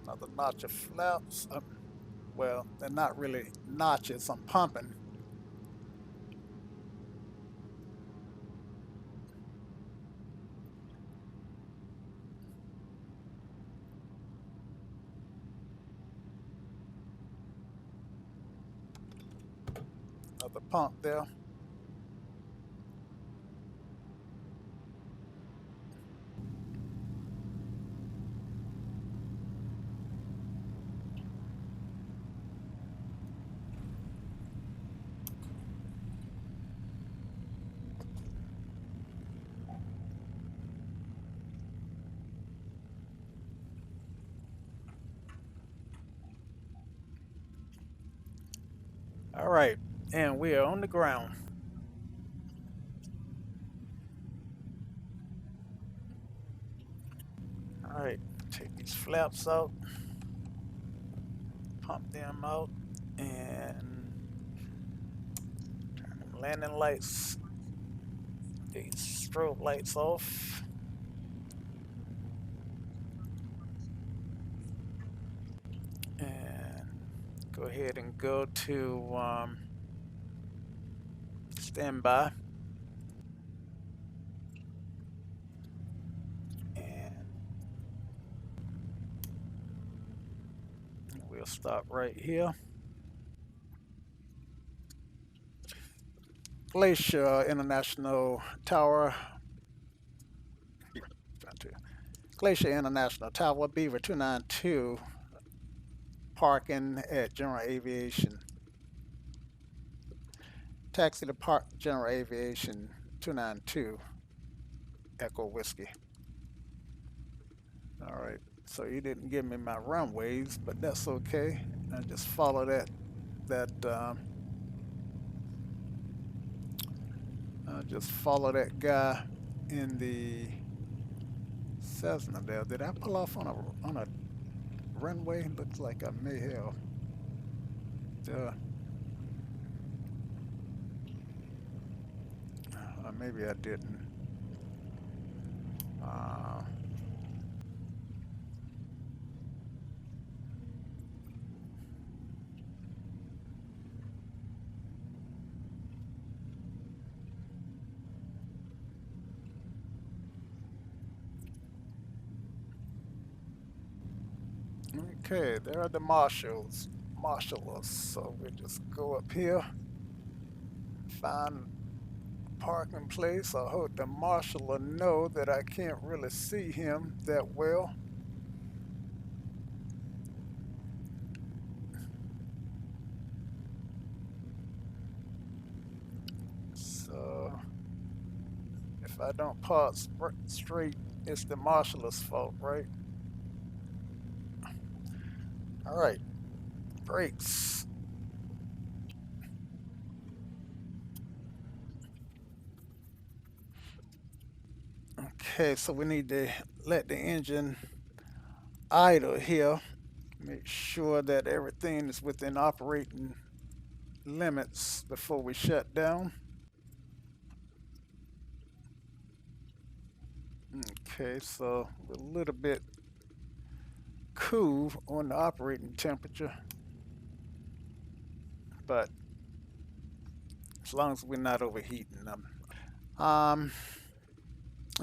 Another notch of flaps. Well, they're not really notches. I'm pumping. Another pump there. All right, and we are on the ground. All right, take these flaps out, pump them out, and turn the landing lights, these strobe lights off. And go ahead and go to standby. And we'll stop right here. Glacier International Tower. Glacier International Tower Beaver 292. Parking at General Aviation. Taxi to Park General Aviation 292. Echo Whiskey. All right. So you didn't give me my runways, but that's okay. I just follow just follow that guy in the Cessna there. Did I pull off on a runway? Looks like I may have. Maybe I didn't. Okay, there are the marshals. So we just go up here, find parking place. I hope the marshal will know that I can't really see him that well. So if I don't park straight, it's the marshal's fault, right? All right, brakes. Okay, so we need to let the engine idle here Make sure that everything is within operating limits before we shut down. Okay, so we're a little bit cool on the operating temperature, but as long as we're not overheating them. Um,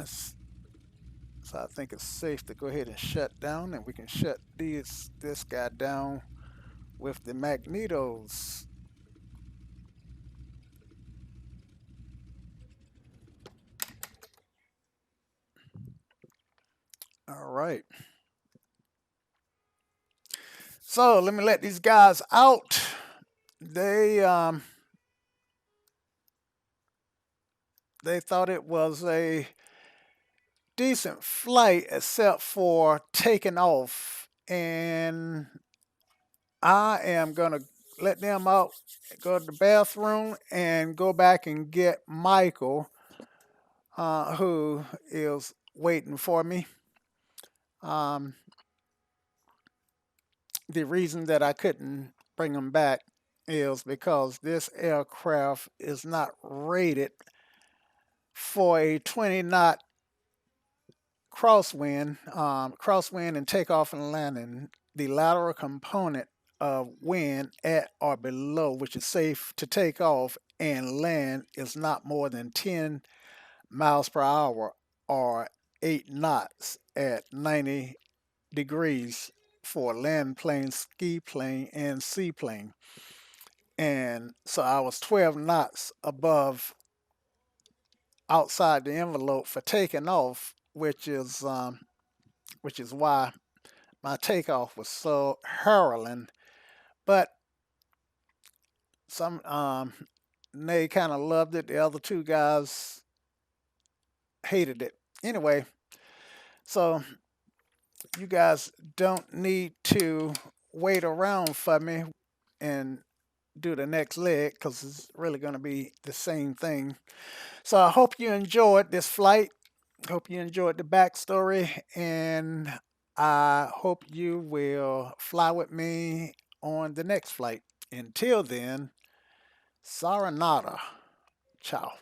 so I think it's safe to go ahead and shut down, and we can shut this guy down with the magnetos. All right. So let me let these guys out. They thought it was a decent flight except for taking off, and I am gonna let them out, go to the bathroom, and go back and get Michael, who is waiting for me. Um, the reason that I couldn't bring him back is because this aircraft is not rated for a 20 knot crosswind, crosswind and takeoff and landing. The lateral component of wind at or below, which is safe to take off and land, is not more than 10 miles per hour or 8 knots at 90 degrees for land plane, ski plane, and seaplane. And so I was 12 knots above outside the envelope for taking off, which is why my takeoff was so hurling. But some they kind of loved it. The other two guys hated it. Anyway, so you guys don't need to wait around for me and do the next leg because it's really going to be the same thing. So I hope you enjoyed this flight. Hope you enjoyed the backstory, and I hope you will fly with me on the next flight. Until then, Saranada. Ciao.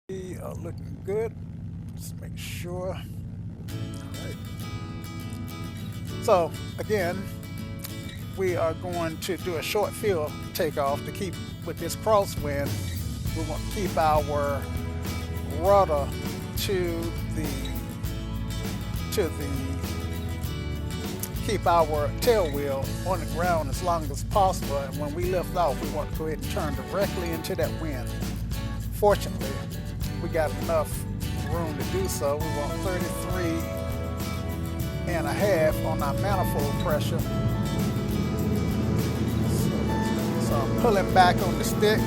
We are looking good. Let's make sure. All right. So again, we are going to do a short field takeoff to keep with this crosswind. We want to keep our rudder to the keep our tail wheel on the ground as long as possible. And when we lift off, we want to go ahead and turn directly into that wind. Fortunately, we got enough room to do so. We want 33.5 on our manifold pressure. So I'm pulling back on the stick.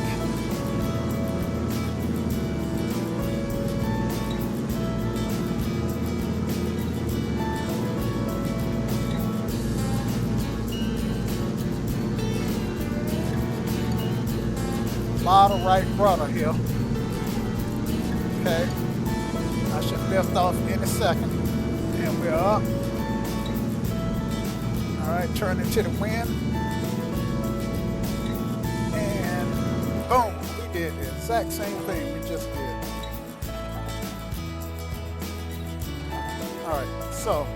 A lot of right rudder here. Okay, I should lift off any second. And we're up. All right, turn into the wind. And boom, we did the exact same thing we just did. All right, so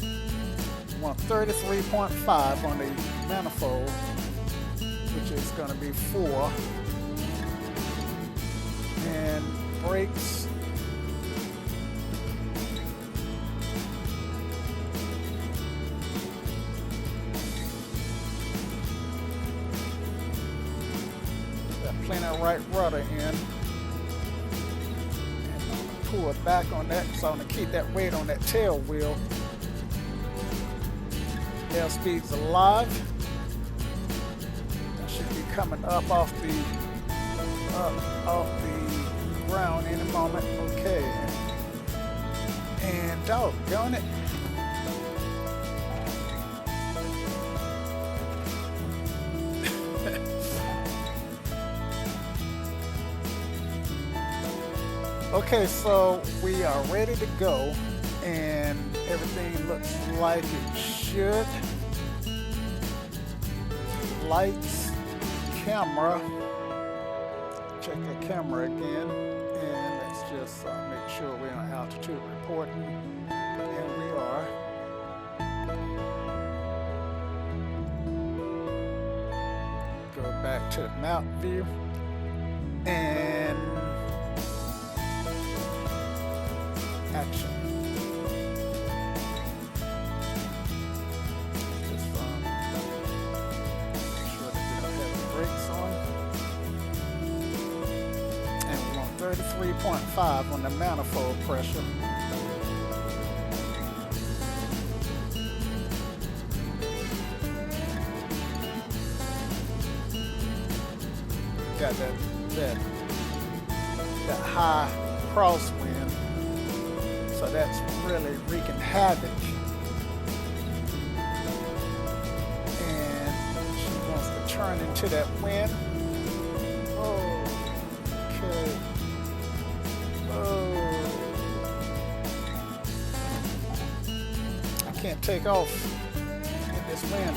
we want 33.5 on the manifold, which is going to be 4. And brakes. Got plenty of right rudder in. And pull it back on that, so I'm going to keep that weight on that tail wheel. Airspeed's alive. That should be coming up off the ground in a moment. Okay. And doggone it. Okay, so we are ready to go, and everything looks like it should. Lights, camera. Check the camera again, and let's just make sure we're on altitude reporting, and we are. Go back to the map view, and action. Just make sure that we don't have the brakes on. And we want 33.5 on the manifold pressure. Got that high crosswind, so that's really wreaking havoc. And she wants to turn into that wind. Oh, okay. Oh, I can't take off in this wind.